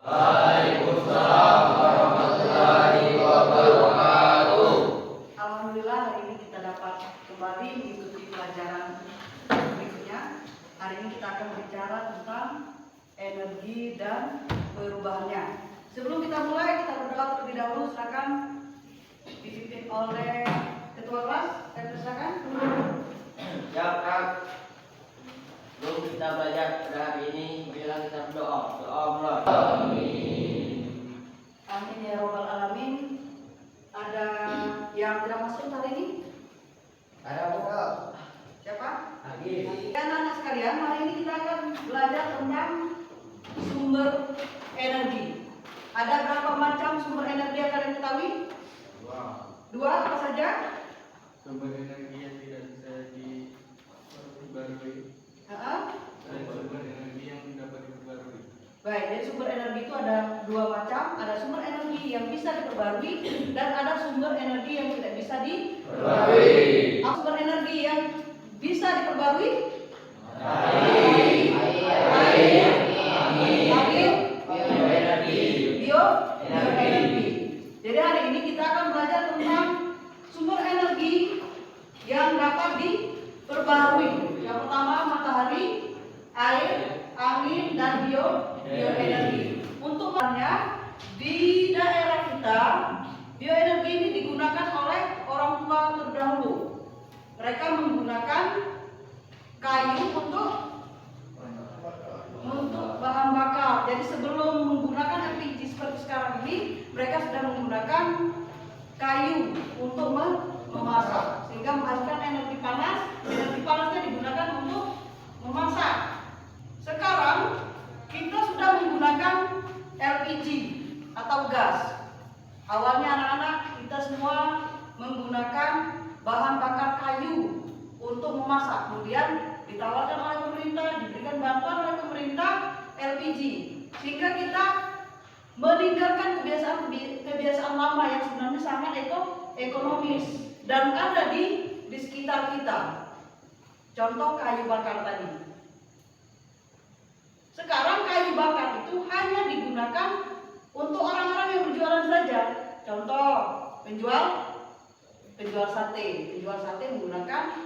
Waalaikumsalam warahmatullahi wabarakatuh. Alhamdulillah hari ini kita dapat kembali mengikuti pelajaran berikutnya. Hari ini kita akan bicara tentang energi dan perubahannya. Sebelum kita mulai, kita berdoa terlebih dahulu. Silakan dipimpin oleh ketua kelas. Saya persilakan. Ya, Kak. Sebelum kita belajar pada hari ini, bila kita berdoa. Doa mulai. Amin. Amin ya robbal alamin. Ada yang tidak masuk hari ini? Ada apa? Siapa? Lagi. Anak-anak sekalian, hari ini kita akan belajar tentang sumber energi. Ada berapa macam sumber energi yang kalian ketahui? Dua, apa saja? Sumber energi yang tidak bisa diperbarui dan sumber energi yang dapat diperbarui. Baik, jadi sumber energi itu ada dua macam. Ada sumber energi yang bisa diperbarui dan ada sumber energi yang tidak bisa diperbarui. Apa sumber energi yang bisa diperbarui? Air, bioenergi. Jadi hari ini kita akan belajar tentang sumber energi yang dapat diperbarui. Yang pertama matahari, air, angin, dan bioenergi. Untuk di daerah kita, bioenergi ini digunakan oleh orang tua terdahulu. Mereka menggunakan kayu untuk bahan bakar. Jadi sebelum menggunakan LPG seperti sekarang ini, mereka sudah menggunakan kayu untuk memasak, sehingga menghasilkan energi panas. Energi panasnya digunakan untuk memasak. Sekarang kita sudah menggunakan LPG atau gas. Awalnya anak-anak kita semua menggunakan bahan bakar kayu untuk memasak. Kemudian ditawarkan oleh pemerintah, diberikan bantuan oleh pemerintah LPG, sehingga kita meninggalkan kebiasaan lama yang sebenarnya sangat ekonomis dan ada di sekitar kita. Contoh kayu bakar tadi. Sekarang kayu bakar itu hanya digunakan untuk orang-orang yang berjualan saja. Contoh penjual sate. Penjual sate menggunakan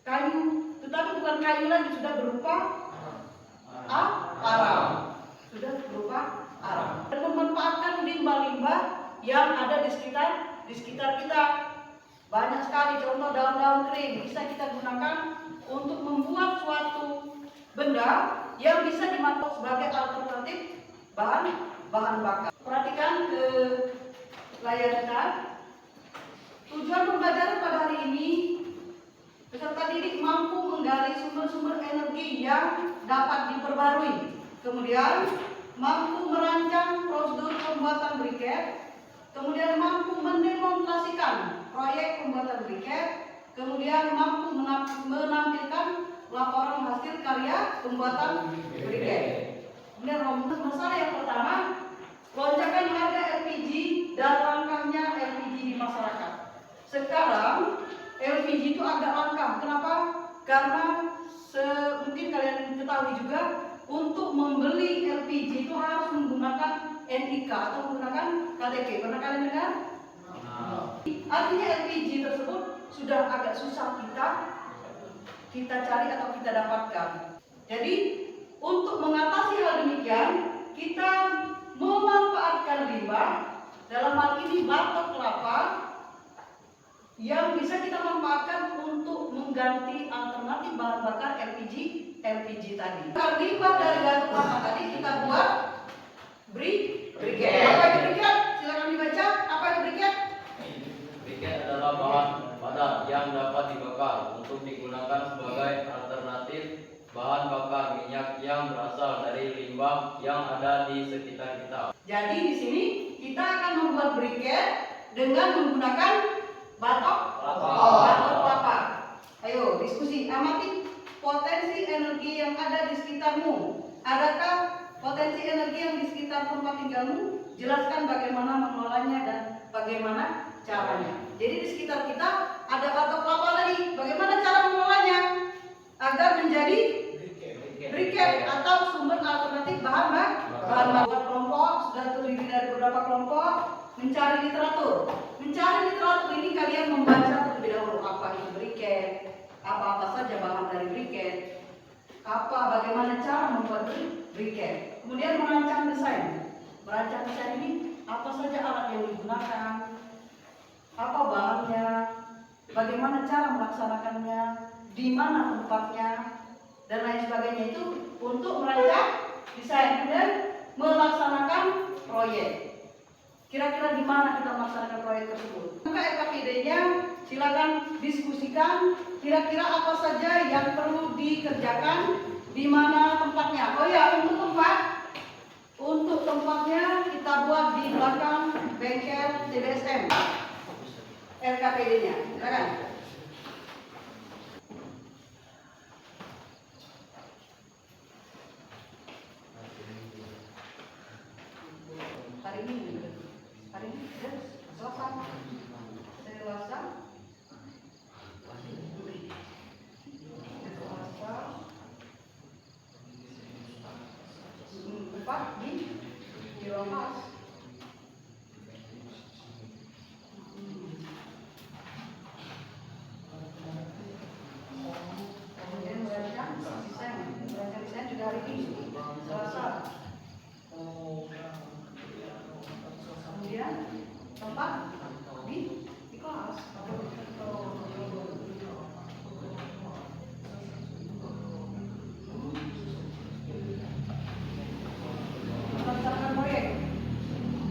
kayu, tetapi bukan kayu lagi, sudah berupa arang. Sudah berupa arang. Dan memanfaatkan limbah-limbah yang ada di sekitar kita. Banyak sekali contoh daun-daun kering bisa kita gunakan untuk membuat suatu benda yang bisa dimanfaatkan sebagai alternatif bahan bakar. Perhatikan ke layar kita. Tujuan pembelajaran pada hari ini, peserta didik mampu menggali sumber-sumber energi yang dapat diperbarui. Kemudian mampu merancang prosedur pembuatan briket. Kemudian mampu mendemonstrasikan proyek pembuatan briket. Kemudian mampu menampilkan laporan hasil karya pembuatan briket. Kemudian masalah yang pertama, lonjakan harga LPG dan langkahnya LPG di masyarakat. Sekarang LPG itu agak langka. Kenapa? Karena mungkin kalian ketahui juga, untuk membeli LPG itu harus menggunakan NIK atau menggunakan KTP. Pernah kalian dengar? Artinya LPG tersebut sudah agak susah kita cari atau kita dapatkan. Jadi untuk mengatasi hal demikian, kita memanfaatkan limbah, dalam hal ini batok kelapa, yang bisa kita manfaatkan untuk mengganti alternatif bahan bakar LPG tadi. Limbah dari batok kelapa tadi kita buat briket. Apa itu briket? Silakan dibaca. Apa itu briket? Briket adalah bahan padat yang dapat dibakar untuk digunakan sebagai alternatif bahan bakar minyak yang berasal dari limbah yang ada di sekitar kita. Jadi di sini kita akan membuat briket dengan menggunakan batok kelapa. Ayo diskusi, amati potensi energi yang ada di sekitarmu. Adakah potensi energi yang di sekitar tempat tinggalmu? Jelaskan bagaimana mengelolanya dan bagaimana caranya. Jadi di sekitar kita ada batok kelapa tadi. Bagaimana cara mengelolanya agar menjadi briket? briket atau sumber alternatif bahan bakar. Kelompok sudah terdiri dari beberapa kelompok. Mencari literatur. Mencari literatur ini kalian membaca terlebih dahulu apa itu briket, apa-apa saja bahan dari briket, bagaimana cara membuat briket. Kemudian merancang desain. Merancang desain ini apa saja alat yang digunakan, apa bahannya, bagaimana cara melaksanakannya, di mana tempatnya, dan lain sebagainya itu untuk merancang desain dan melaksanakan proyek. Kira-kira di mana kita melaksanakan proyek tersebut? Maka RKPD-nya silakan diskusikan kira-kira apa saja yang perlu dikerjakan, di mana tempatnya. Oh ya, untuk tempatnya kita buat di belakang bengkel TBSM. RKPD-nya, silakan. Hari ini Selasa. Empat di ruang kelas. Kemudian merancang desain juga hari ini Selasa. Kemudian tempat di kelas. Melaksanakan proyek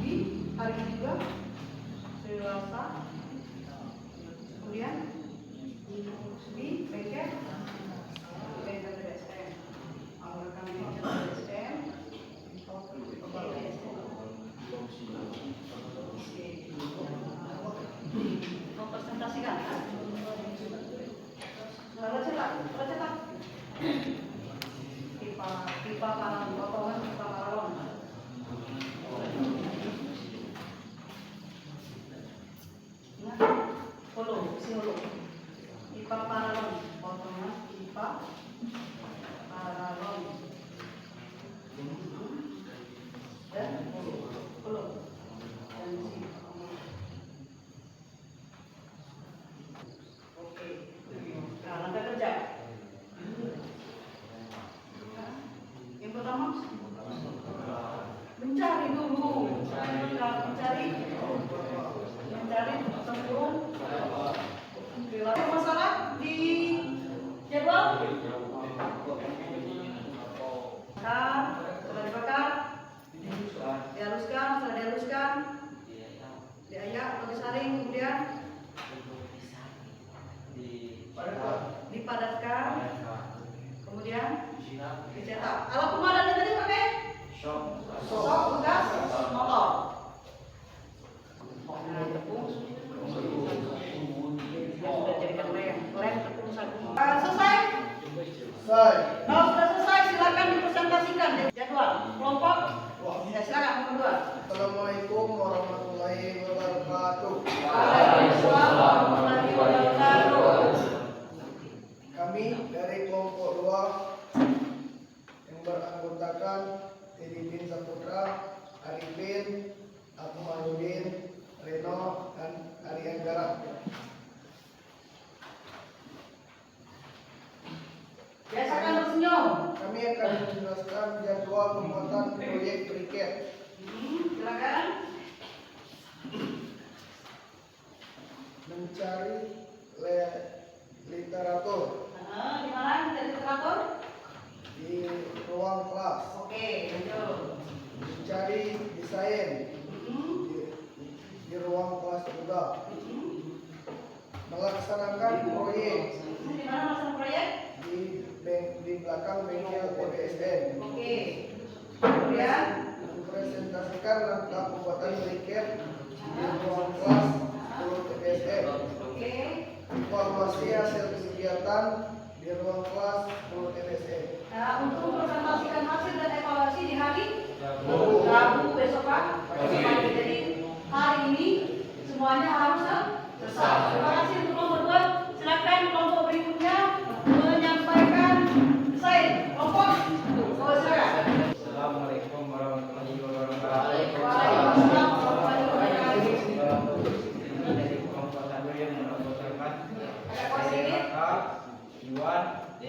di hari ini juga Selasa. Kemudian di bengkel BSM. Awalkan bengkel BSM. Mempresentasikan. Cetak. Pipa paralon, potongan pipa paralon. Hulu. Pipa paralon, potongan pipa paralon. Dan hulu. Dan oke. Nah, langkah kerja. Yang pertama, mencari dulu. Mencari tempurung. Masalah di jadwal. Sudah dibakar. Setelah dihaluskan, diayak atau disaring, kemudian dipadatkan, kemudian dicetak. Alat pemadamnya tadi pakai sok gas motor. Sudah jadikan lem tepung sagu. Selesai? Kalau sudah selesai, silakan dipresentasikan jadwal kelompok. Ya, silakan nomor 2. Assalamualaikum warahmatullahi wabarakatuh. Waalaikumsalam warahmatullahi wabarakatuh. Kami dari kelompok 2 yang beranggotakan Teddy bin Saputra, Arifin, Akmaludin, Reno, dan Ari Anggara. Biasakan tersenyum. Kami akan menjelaskan jadwal pembuatan proyek briket. Silakan. Mencari literatur Di mana mencari literatur? di ruang kelas. Oke, lanjut. Mencari desain di ruang kelas juga. Melaksanakan proyek Di mana melaksanakan proyek? di belakang bengkel TBSM. Oke. Kemudian Mempresentasikan langkah pembuatan briket di ruang kelas 10 TBSM. oke. Evaluasi hasil kegiatan di ruang kelas 10 TBSM. Nah, untuk mempresentasikan hasil dan evaluasi di hari Rabu. Rabu besok Pak. Jadi hari ini semuanya harus selesai. Terima kasih untuk kelompok 2. Silakan kelompok berikutnya menyampaikan desain kelompok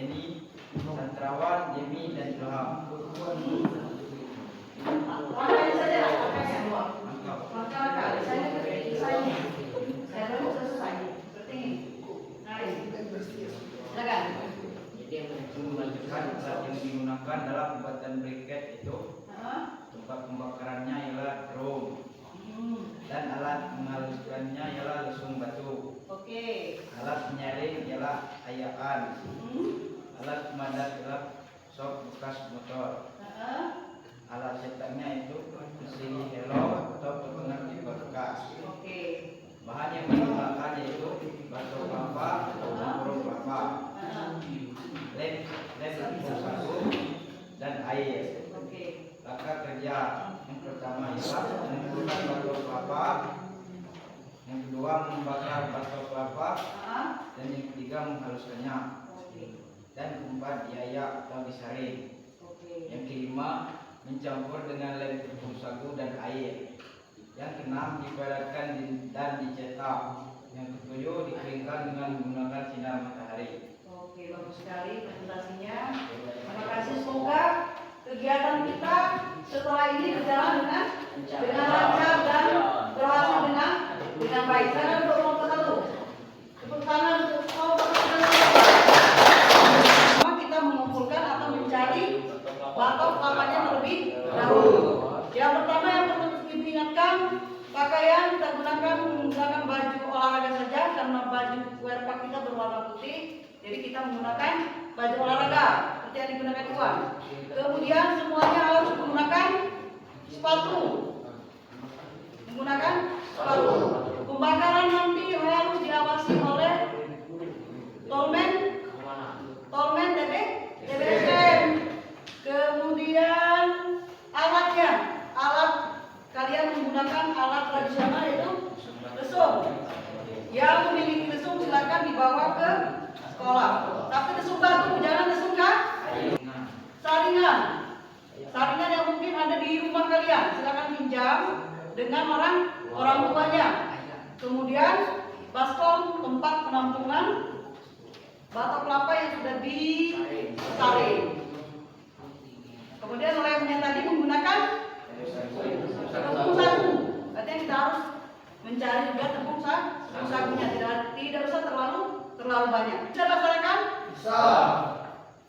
Denny, Santrawan, Demi, dan Ilham. Langkahnya saja, langkahnya. Mantap. Langkah, saya belum selesai. Seperti ini. Nice. Silakan. Jadi yang melanjutkan alat yang digunakan dalam pembuatan briket itu tempat pembakarannya ialah drum dan alat menghaluskannya ialah lesung batu. Oke. Alat penyaring ialah ayaan. Alat pemadat ialah sok bekas motor. Alat cetaknya itu mesin helm atau pengenal bekas. Oke. Bahan yang digunakan yaitu batok kelapa atau burung kelapa, lem tepung sagu, dan air. Oke. Langkah kerja yang pertama ialah mengumpulkan batok kelapa, yang kedua membakar batok kelapa, dan yang ketiga menghaluskannya, dan keempat diayak atau disaring. Yang kelima mencampur dengan lem tepung sagu dan air. Yang keenam dipadatkan dan dicetak. Yang ketujuh dikeringkan dengan menggunakan sinar matahari. Oke, bagus sekali presentasinya. Terima kasih, semoga kegiatan kita setelah ini berjalan dengan lancar dan berhasil dengan baik. Saya untuk kelompok satu. Tepuk tangan untuk kelompok satu. Kita mengumpulkan atau mencari batok kelapanya terlebih dahulu. Yang pertama yang perlu diingatkan, pakaian kita gunakan menggunakan baju olahraga saja karena baju wearpack kita berwarna putih. Jadi kita menggunakan baju olahraga seperti yang digunakan Iwan. Kemudian semuanya harus menggunakan sepatu. Menggunakan sepatu. Pembakaran nanti harus diawasi oleh tolmen TBSM. Kemudian alatnya, kalian menggunakan alat tradisional yaitu lesung. Yang memiliki lesung silakan dibawa ke sekolah. Tapi lesung batu, jangan lesung saringan. Saringan yang mungkin ada di rumah kalian, silakan pinjam dengan orang tuanya. Kemudian baskom, tempat penampungan batok kelapa yang sudah disaring. Kemudian lemnya tadi menggunakan tepung sagu. Artinya kita harus mencari juga tepung sagunya, tidak usah terlalu banyak. Bisa laksanakan? Bisa.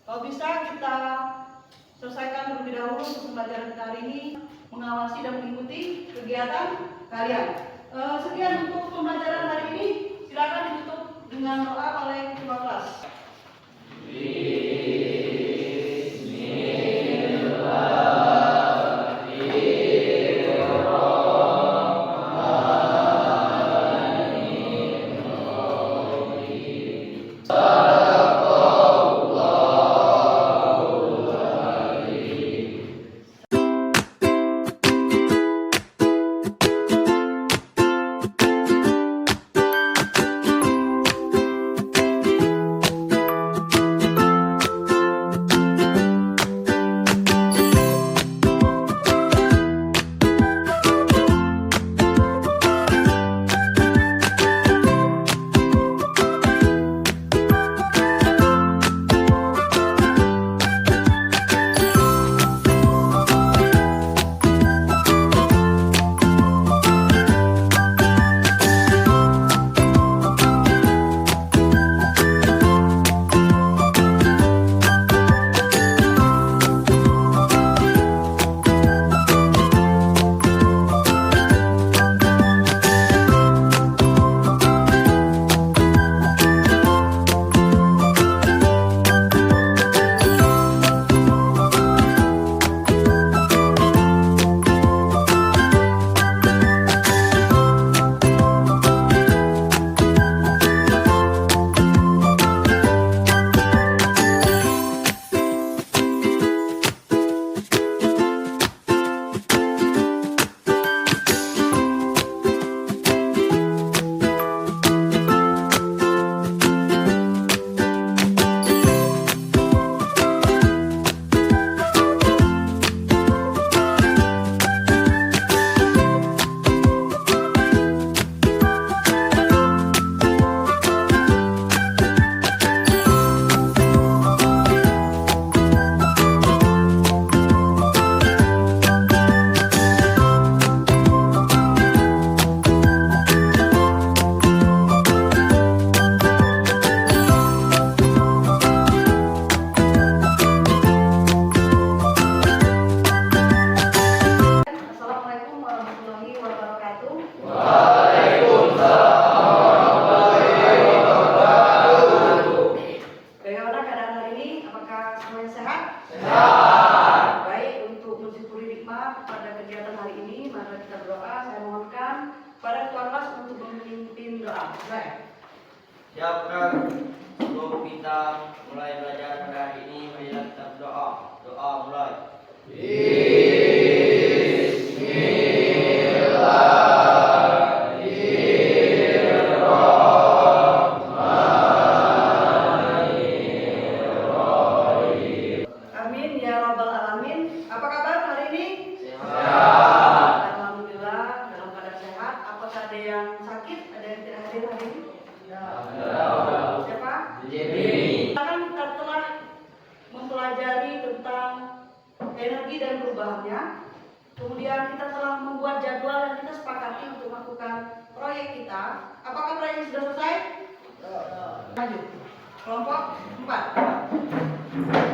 Kalau bisa kita selesaikan terlebih dahulu untuk pembelajaran kita hari ini, mengawasi dan mengikuti kegiatan kalian. Sekian untuk pembelajaran hari ini. Silakan ditutup dengan doa oleh ketua kelas. Siapkan sebelum kita mulai belajar pada hari ini, marilah kita berdoa. Doa mulai. Amin ya rabbal alamin. Apa kabar hari ini? Sehat. Alhamdulillah dalam keadaan sehat. Apakah ada yang sakit? Ada yang tidak hadir hari ini? Siapa? Jadi, Kan kita telah mempelajari tentang energi dan perubahannya. Kemudian kita telah membuat jadwal dan kita sepakati untuk melakukan proyek kita. Apakah proyek sudah selesai? Lanjut. Kelompok 4.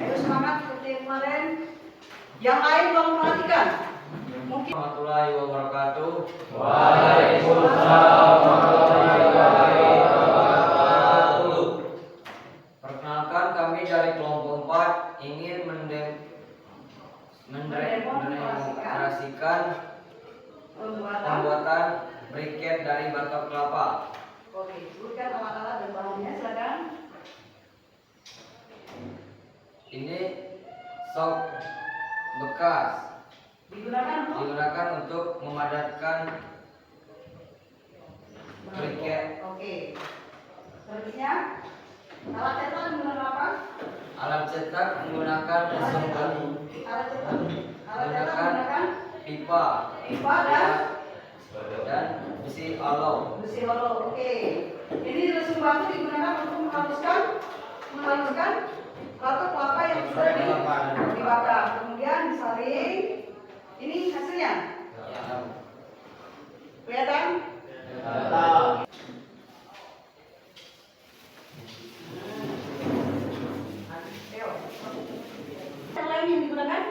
Ayo semangat seperti kemarin. Yang lain tolong perhatikan. Mungkin Warahmatullahi wabarakatuh. Waalaikumsalam warahmatullahi wabarakatuh. Perkenalkan, kami dari kelompok 4 ingin mendemonstrasikan pembuatan briket dari batok kelapa. Oke, sebutkan alat-alat dan bahannya, silakan. Ini sok bekas Digunakan untuk memadatkan briket. Oke. Selanjutnya, alat cetak menggunakan apa? Alat cetak menggunakan sumber Alat cetak menggunakan pipa pipa dan dan besi hollow. besi hollow. Oke. Ini lesung batu digunakan untuk menghaluskan batok kelapa yang sudah dibakar. Kemudian disaring. Ini hasilnya. Kelihatan? Yang lain yang digunakan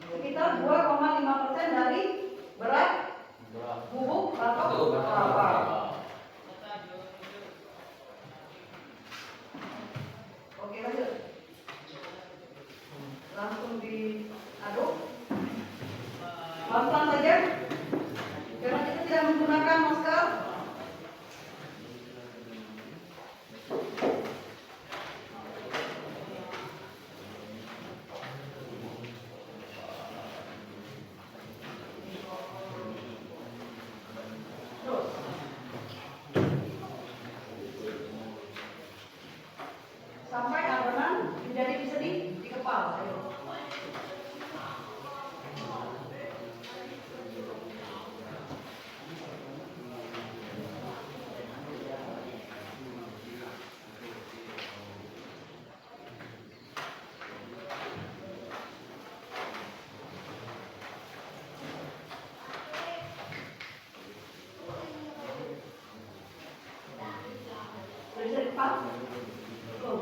sekitar 2,5% dari berat bubuk batok kelapa. Oke, lanjut. Langsung diaduk. Pelan-pelan saja. Karena kita tidak menggunakan masker. Terus. Sampai adonan menjadi bisa dikepal. Ayo. Bisa dikepal. Go.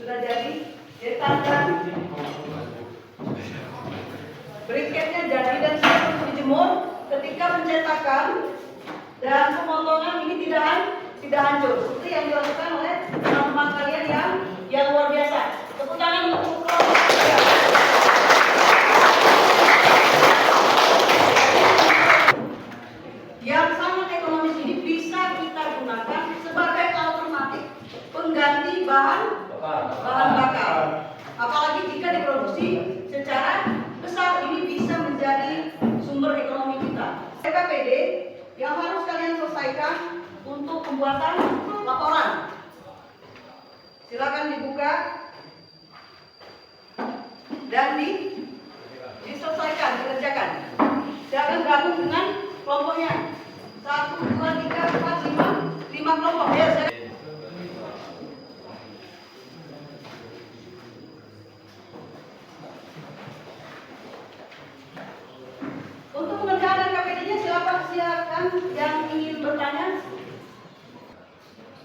Sudah jadi diletakkan. Briketnya jadi dan siap untuk dijemur. Ketika pencetakan dan pemotongan ini tidak hancur seperti yang dilakukan oleh teman-teman kalian yang luar biasa. Tepuk tangan untuk kelompok 3. Yang sangat ekonomis ini bisa kita gunakan sebagai alternatif pengganti bahan bakar. Apalagi jika diproduksi secara besar, ini bisa menjadi sumber ekonomi kita. PKPD yang harus kalian selesaikan untuk pembuatan laporan. Silakan dibuka dan diselesaikan, dikerjakan. Silakan gabung dengan kelompoknya. 1, 2, 3, 4, 5 kelompok. Ya, silakan. Untuk mengerjakan KPD-nya silakan yang ingin bertanya.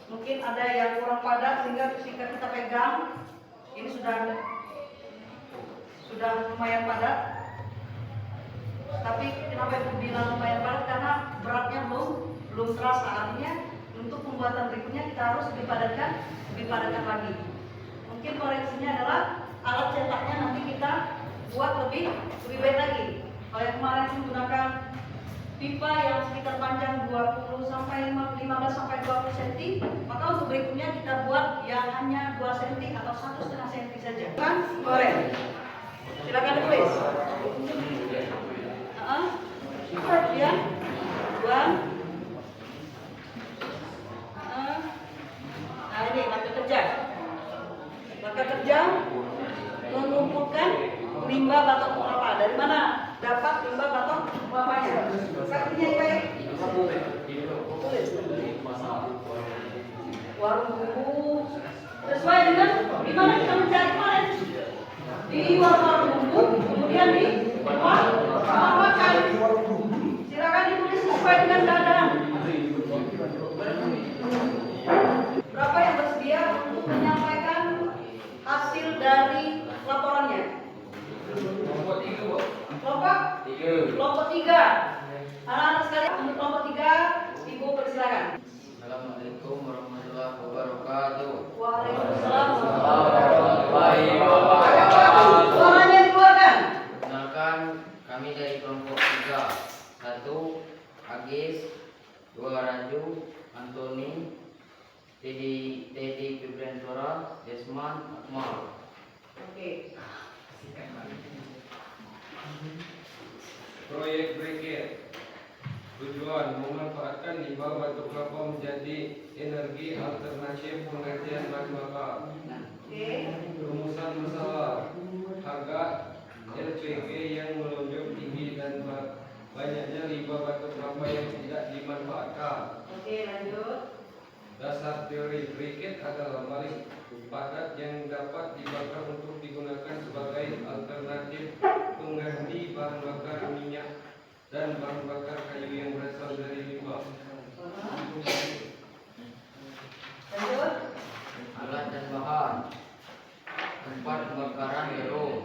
Mungkin ada yang kurang padat sehingga ketika kita pegang ini sudah lumayan padat. Tapi kenapa itu bilang lumayan berat? Karena beratnya belum terasa. Artinya untuk pembuatan berikutnya kita harus dipadatkan lagi. Mungkin koreksinya adalah alat cetaknya nanti kita buat lebih baik lagi. Kalau yang kemarin menggunakan pipa yang sekitar panjang 20 sampai 15 sampai 20 cm, maka untuk berikutnya kita buat yang hanya 2 cm atau 1,5 cm saja. Kan? Korek. Silakan tulis. Ya, Tuan. Nah ini langkah kerja. Langkah kerja mengumpulkan limbah batok kelapa. Dari mana dapat limbah batok kelapanya? Artinya baik. Warung bumbu sesuai dengan di mana kita mencari kemarin, di warung bumbu, kemudian di makan. Silakan ditulis sesuai dengan keadaan. Berapa yang bersedia untuk menyampaikan hasil dari laporannya? Kelompok 3. Anak-anak sekalian, untuk kelompok 3, Ibu persilakan. Assalamualaikum warahmatullahi wabarakatuh. Waalaikumsalam warahmatullahi wabarakatuh. Suaranya dikeluarkan. Perkenalkan, kami dari kelompok 3. 1. Agis, 2. Raju, Antoni, Teddy Fibrentora, Desman, Akmal. Oke. Proyek Briket tujuan memanfaatkan limbah batu kelapa menjadi energi alternatif pengajian bahan bakar. Oke. Rumusan masalah harga LPG yang melonjak tinggi dan banyaknya limbah batu kelapa yang tidak dimanfaatkan. Oke, lanjut. Dasar teori briket adalah balik padat yang dapat dibakar untuk digunakan sebagai alternatif pengganti bahan bakar minyak dan bahan bakar kayu yang berasal dari limbah. Lanjut. Alat dan bahan. Tempat pembakaran jarum.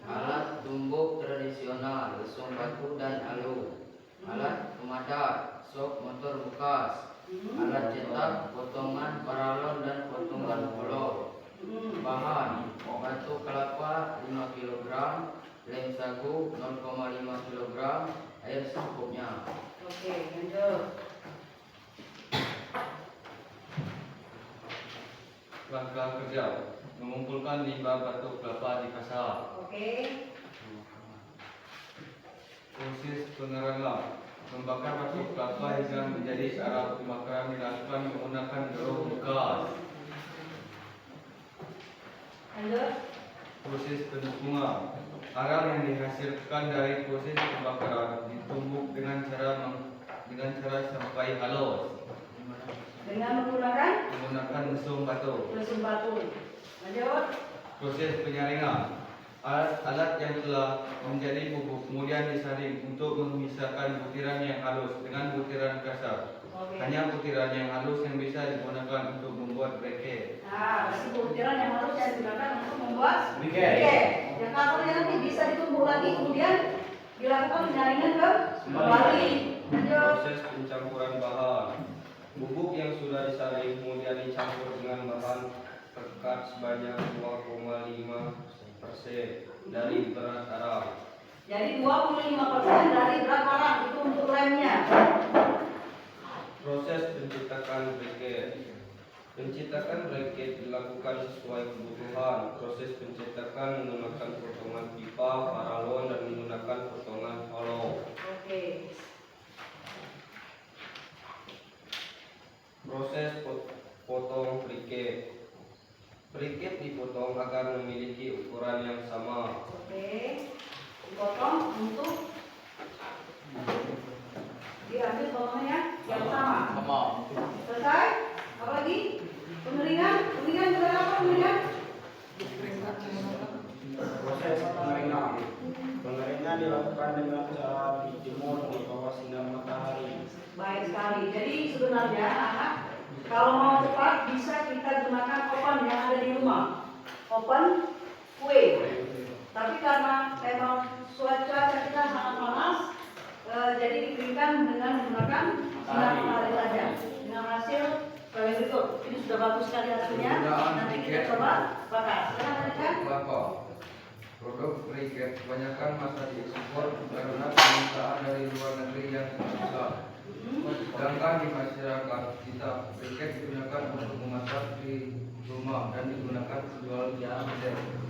Alat tumbuk tradisional, lesung batu dan alu. Alat pemadat, sok motor bekas. Alat cetak, potongan paralon dan potongan hollow. Bahan: batu kelapa 5 kg, lem sagu 0,5 kg, air secukupnya. Oke, lanjut. Langkah kerja mengumpulkan limbah batu kelapa di kasar. Oke. Proses pengerangan membakar batu kelapa hingga menjadi arang pembakaran dilakukan menggunakan gerobak bekas. Lanjut. Proses penumpukan arang yang dihasilkan dari proses pembakaran ditumbuk dengan cara sampai halus Dengan menggunakan lesung batu. batu. Lanjut. Proses penyaringan alat yang telah menjadi bubuk kemudian disaring untuk memisahkan butiran yang halus dengan butiran kasar. Oke. Hanya butiran yang halus yang bisa digunakan untuk membuat briket. Nah, berarti butiran yang harus saya gunakan untuk membuat Briket. Yang kasarnya nanti bisa ditumbuk lagi, kemudian dilakukan penyaringan kembali. Lanjut. Proses pencampuran bahan bubuk yang sudah disaring kemudian dicampur dengan bahan pekat sebanyak 2,5% dari berat arang. Jadi 25% dari berat arang itu untuk lemnya. Proses pencetakan briket. Pencetakan briket dilakukan sesuai kebutuhan. Proses pencetakan menggunakan potongan pipa, paralon dan menggunakan potongan hollow. Oke. Proses potong briket. Briket dipotong agar memiliki ukuran yang sama. Oke. Dipotong untuk diambil potongnya yang sama. Selesai? Apa lagi? Pengeringan sudah apa pengeringan? Proses pengeringan dilakukan dengan cara dijemur di bawah sinar matahari. Baik sekali. Jadi sebenarnya anak, kalau mau cepat bisa kita gunakan oven yang ada di rumah. Oven kue. Tapi karena memang cuaca kita sangat panas, jadi dikeringkan dengan menggunakan sinar matahari saja. Dengan hasil sebagai berikut. Ini sudah bagus sekali hasilnya. Nanti kita coba bakar. Silakan lanjutkan. Bapak, produk briket kebanyakan masa diekspor karena permintaan dari luar negeri yang sangat besar. Sedangkan di masyarakat kita briket digunakan untuk memasak di rumah dan digunakan jual di Amazon.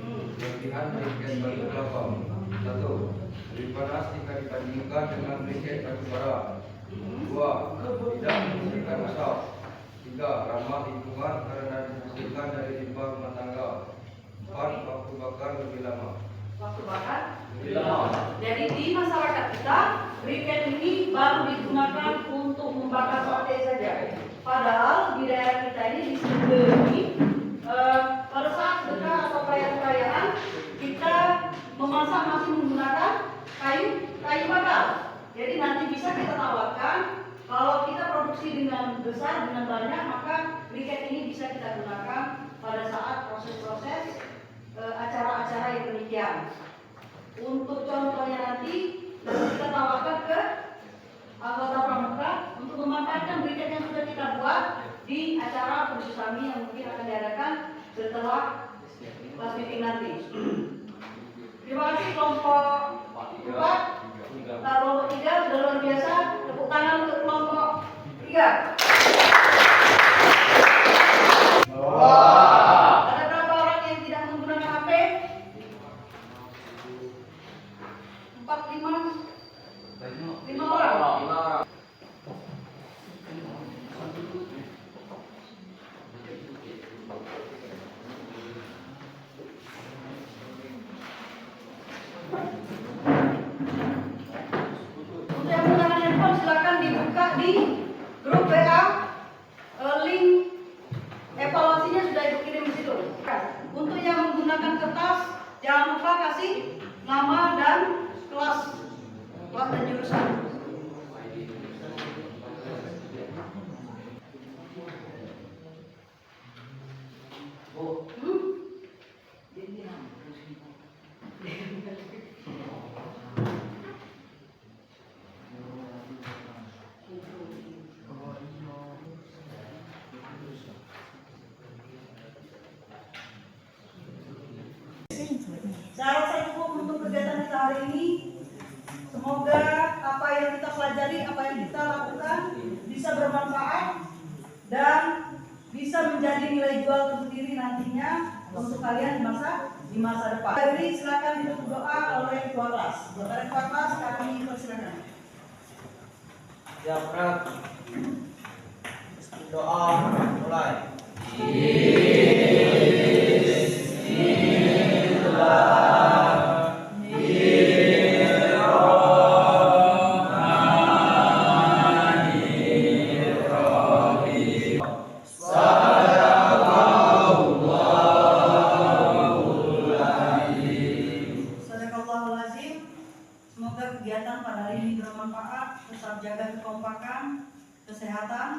Kelebihan briket batu kelapa: 1. Lebih panas jika dibandingkan dengan briket batu bara. 2. Tidak menghasilkan asap. 3. Ramah lingkungan karena dihasilkan dari limbah rumah tangga. 4. Waktu bakar lebih lama. Waktu bakar. Lebih lama. Jadi di masyarakat kita, briket ini baru digunakan untuk membakar sate saja. Padahal di daerah kita ini di sini, pada saat sedekah atau perayaan-perayaan, kita memasak masih menggunakan kayu bakar. Jadi nanti bisa kita tawarkan, kalau kita produksi dengan besar, dengan banyak, maka briket ini bisa kita gunakan pada saat proses-proses acara-acara yang demikian. Untuk contohnya nanti kita tawarkan ke anggota pramuka untuk memanfaatkan briket yang sudah kita buat di acara khusus kami yang mungkin akan diadakan setelah kelas meeting nanti. Terima kasih kelompok 4. Kelompok 3 sudah luar biasa. Tepuk tangan untuk kelompok 3. Ada berapa orang yang tidak menggunakan HP? 4, 5 orang. Untuk yang menggunakan handphone silakan dibuka di grup WA. Link evaluasinya sudah ibu kirim di situ. Untuk yang menggunakan kertas, jangan lupa kasih nama dan kelas dan jurusan. Saya rasa cukup untuk kegiatan kita hari ini. Semoga apa yang kita pelajari, apa yang kita lakukan bisa bermanfaat dan bisa menjadi nilai jual tersendiri nantinya untuk kalian di masa depan. Jadi silakan ditutup doa oleh ketua kelas. Dari ketua kelas kami persilakan. Siap, Prat. Doa mulai. Sadaqallahul-azim. Semoga kegiatan pada hari ini bermanfaat. Tetap jaga kekompakan, kesehatan.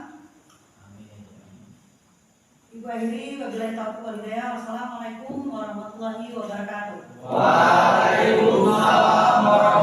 Ibu akhiri wabillahi taufiq wal hidayah. Wassalamualaikum warahmatullahi wabarakatuh. Waalaikumsalam warahmatullahi wabarakatuh.